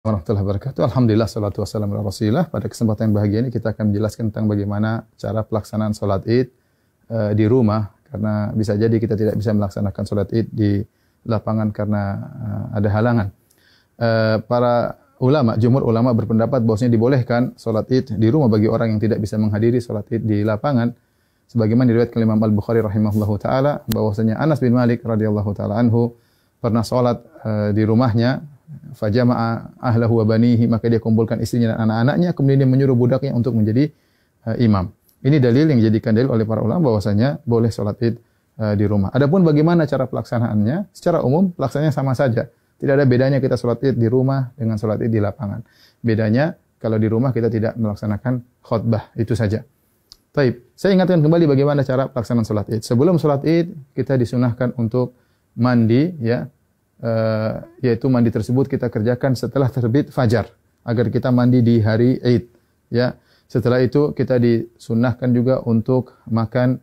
Warahmatullahi wabarakatuh. Alhamdulillah, salatu wassalamu ala rasulillah. Pada kesempatan yang bahagia ini kita akan menjelaskan tentang bagaimana cara pelaksanaan sholat id di rumah. Karena bisa jadi kita tidak bisa melaksanakan sholat id di lapangan karena ada halangan. Para ulama, jumhur ulama berpendapat bahwasanya dibolehkan sholat id di rumah bagi orang yang tidak bisa menghadiri sholat id di lapangan. Sebagaimana diriwayatkan Imam Al-Bukhari rahimahullahu taala bahwasanya Anas bin Malik radhiyallahu taala anhu pernah sholat di rumahnya, fajama'a ahlahu wa banihi, maka dia kumpulkan istrinya dan anak-anaknya, kemudian dia menyuruh budaknya untuk menjadi imam. Ini dalil yang dijadikan dalil oleh para ulama bahwasanya boleh sholat id di rumah. Adapun bagaimana cara pelaksanaannya, secara umum pelaksanaannya sama saja. Tidak ada bedanya kita sholat id di rumah dengan sholat id di lapangan. Bedanya kalau di rumah kita tidak melaksanakan khutbah, itu saja. Taib. Saya ingatkan kembali bagaimana cara pelaksanaan sholat id. Sebelum sholat id kita disunahkan untuk mandi, ya. Yaitu mandi tersebut kita kerjakan setelah terbit fajar agar kita mandi di hari Id, ya. Setelah itu kita disunnahkan juga untuk makan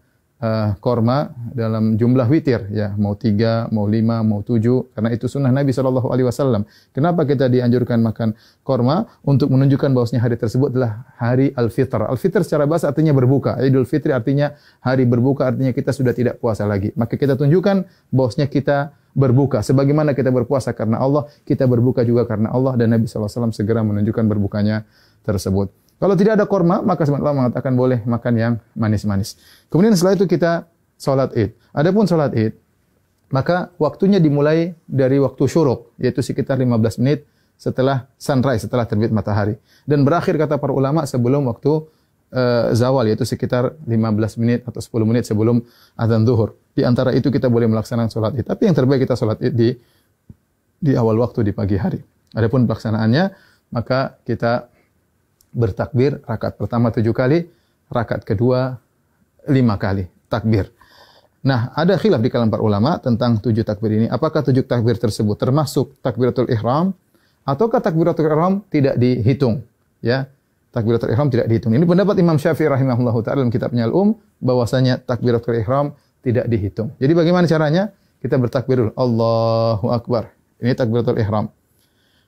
korma dalam jumlah witir, ya, mau 3, mau 5, mau 7, karena itu sunnah Nabi SAW. Kenapa kita dianjurkan makan korma? Untuk menunjukkan bahwasanya hari tersebut adalah hari Al-Fitr. Al-Fitr secara bahasa artinya berbuka. Idul Fitri artinya hari berbuka, artinya kita sudah tidak puasa lagi. Maka kita tunjukkan bahwasanya kita berbuka. Sebagaimana kita berpuasa karena Allah, kita berbuka juga karena Allah, dan Nabi SAW segera menunjukkan berbukanya tersebut. Kalau tidak ada korma, maka sebenarnya Allah mengatakan boleh makan yang manis-manis. Kemudian setelah itu kita sholat id. Adapun sholat id, maka waktunya dimulai dari waktu syuruk, yaitu sekitar 15 menit setelah sunrise, setelah terbit matahari. Dan berakhir kata para ulama sebelum waktu zawal, yaitu sekitar 15 menit atau 10 menit sebelum azan zuhur. Di antara itu kita boleh melaksanakan sholat id. Tapi yang terbaik kita sholat id di awal waktu, di pagi hari. Adapun pelaksanaannya, maka kita bertakbir rakaat pertama 7 kali, rakaat kedua 5 kali takbir. Nah, ada khilaf di kalangan para ulama tentang 7 takbir ini. Apakah 7 takbir tersebut termasuk takbiratul ihram ataukah takbiratul ihram tidak dihitung, ya? Takbiratul ihram tidak dihitung. Ini pendapat Imam Syafi'i rahimahullahu taala dalam kitabnya Al-Um, bahwasanya takbiratul ihram tidak dihitung. Jadi bagaimana caranya? Kita bertakbir dulu, Allahu Akbar. Ini takbiratul ihram.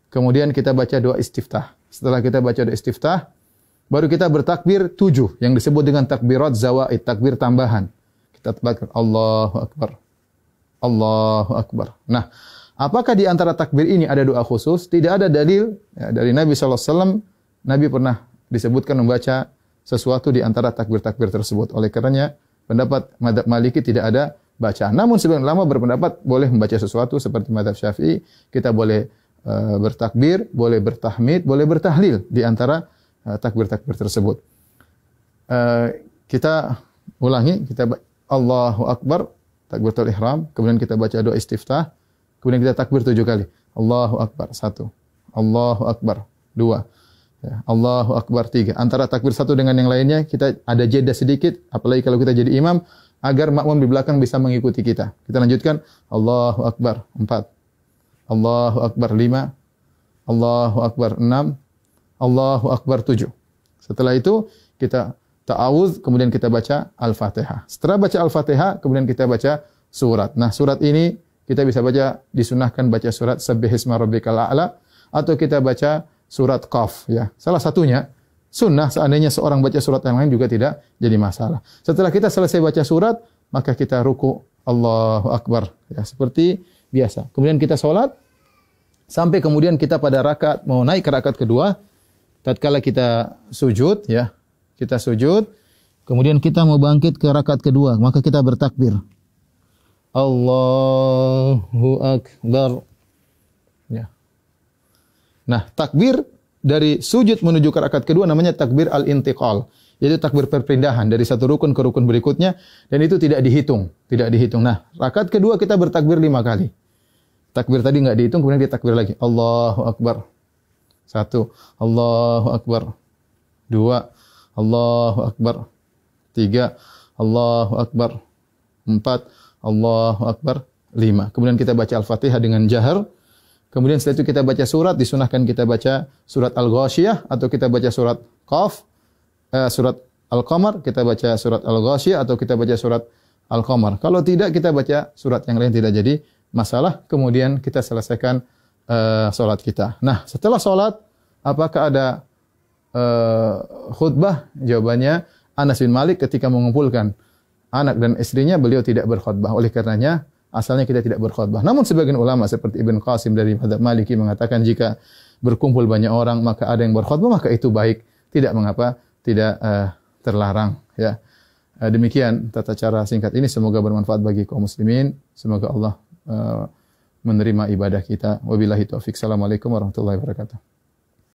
Kemudian kita baca doa istiftah. Setelah kita baca doa istiftah, baru kita bertakbir 7 yang disebut dengan takbirat zawaid, takbir tambahan. Kita takbir Allahu Akbar. Allahu Akbar. Nah, apakah di antara takbir ini ada doa khusus? Tidak ada dalil ya, dari Nabi SAW. Nabi pernah disebutkan membaca sesuatu di antara takbir-takbir tersebut. Oleh karenanya, pendapat mazhab Maliki tidak ada bacaan. Namun sebagian ulama berpendapat boleh membaca sesuatu seperti mazhab Syafi'i. Kita boleh bertakbir, boleh bertahmid, boleh bertahlil di antara takbir-takbir tersebut. Kita ulangi, kita Allahu Akbar, takbiratul ihram, kemudian kita baca doa istiftah, kemudian kita takbir 7 kali. Allahu Akbar 1, Allahu Akbar 2, ya, Allahu Akbar 3. Antara takbir satu dengan yang lainnya kita ada jeda sedikit, apalagi kalau kita jadi imam, agar makmum di belakang bisa mengikuti kita. Kita lanjutkan Allahu Akbar 4, Allahu Akbar 5, Allahu Akbar 6, Allahu Akbar 7. Setelah itu kita ta'awudz, kemudian kita baca Al-Fatihah. Setelah baca Al-Fatihah, kemudian kita baca surat. Nah, surat ini kita bisa baca, disunahkan baca surat Sabbihisma Rabbikal A'la, atau kita baca surat Qaf, ya. Salah satunya sunnah, seandainya seorang baca surat yang lain juga tidak jadi masalah. Setelah kita selesai baca surat, maka kita ruku, Allahu Akbar, ya, seperti biasa. Kemudian kita sholat, sampai kemudian kita pada rakaat, mau naik ke rakaat kedua, tatkala kita sujud, ya, kita sujud, kemudian kita mau bangkit ke rakaat kedua, maka kita bertakbir. Allahu Akbar. Ya. Nah, takbir dari sujud menuju ke rakaat kedua namanya takbir al-intiqal. Yaitu takbir perpindahan dari satu rukun ke rukun berikutnya, dan itu tidak dihitung, tidak dihitung. Nah, rakaat kedua kita bertakbir 5 kali. Takbir tadi enggak dihitung, kemudian kita takbir lagi. Allahu Akbar 1, Allahu Akbar 2, Allahu Akbar 3, Allahu Akbar 4, Allahu Akbar 5. Kemudian kita baca Al-Fatihah dengan jahar. Kemudian setelah itu kita baca surat, disunahkan kita baca surat Al-Ghasyiyah atau kita baca surat Qaf, surat Al-Qamar, kita baca surat Al-Ghasyiyah atau kita baca surat Al-Qamar. Kalau tidak, kita baca surat yang lain, tidak jadi masalah. Kemudian kita selesaikan salat kita. Nah, setelah salat apakah ada khutbah? Jawabannya Anas bin Malik ketika mengumpulkan anak dan istrinya beliau tidak berkhutbah. Oleh karenanya asalnya kita tidak berkhutbah. Namun sebagian ulama seperti Ibn Qasim dari mazhab Maliki mengatakan jika berkumpul banyak orang maka ada yang berkhutbah maka itu baik, tidak mengapa, tidak terlarang ya. Demikian tata cara singkat ini, semoga bermanfaat bagi kaum muslimin. Semoga Allah menerima ibadah kita. Wabillahi taufik. Assalamualaikum warahmatullahi wabarakatuh.